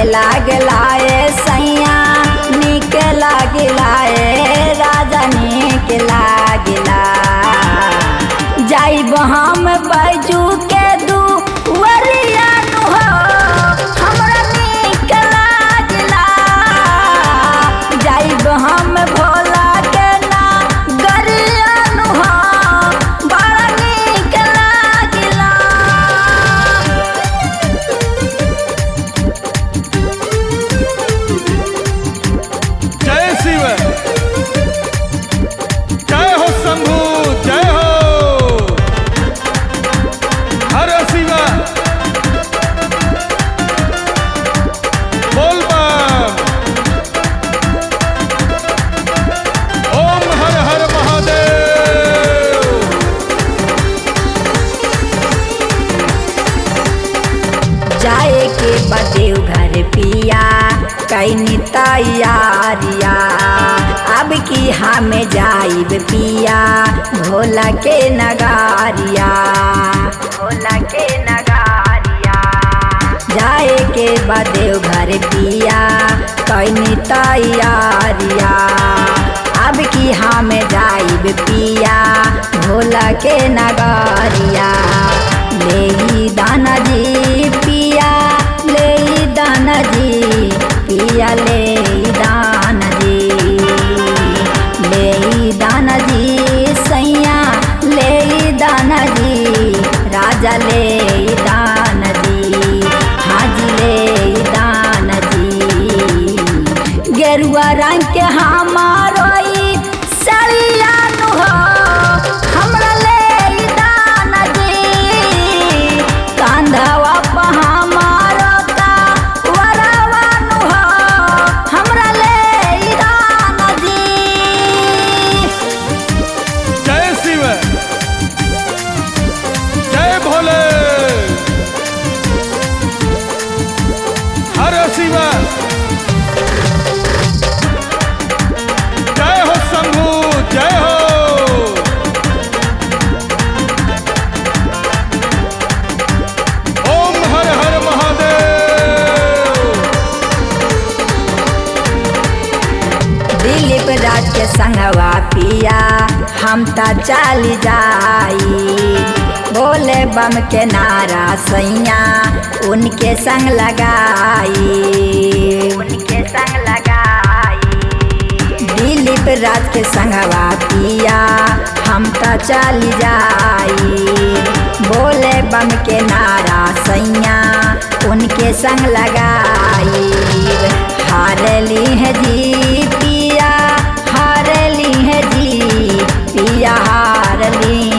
लागलाए सैया निक लागलाए राजा निक लागला। जाइब हम बैजू के दुवरिया नु हो हमरा निक लागला। जाइब हम भोला के नगरिया नु हो बड़ा निक लागला। जय शिव, जय हो शंभू, जय हो हर शिव बोल बम। ओम हर हर महादेव। जाए के बदेव घर पिया कैनी तैयारिया। अब की हमें जाइब पिया भोला के नगारिया। भोला के नगारिया जाए के बदेव घर पिया कैनी तैयारिया। अब की हमें जाइब पिया भोला के नगारिया। ले दाना जी पिया ले दाना जी पिया ले दाना जी। ले दाना जी सैया ले दाना जी राजा ले दाना जी हाजी ले दाना जी। गेरुआ रंग के हमारो सड़िया नु हो हमरा ले दाना जी। कांधवा पे हमारो का वरवा नु हो हमरा ले दाना जी। जय शिव, जय भोले हर शिव, जय हो शंभू, जय हो ओम हर हर महादेव। दिलीप राज के संगवा पिया हम ता चल जाई। बोले बम के नारा सैया उनके संग लगाई। उनके संग लगाई दिलीप राज के संगवा पिया हम ता चल जाई। बोले बम के नारा सैया उनके संग लगाई। हार ली है जी पिया हार ली है जी पिया हार ली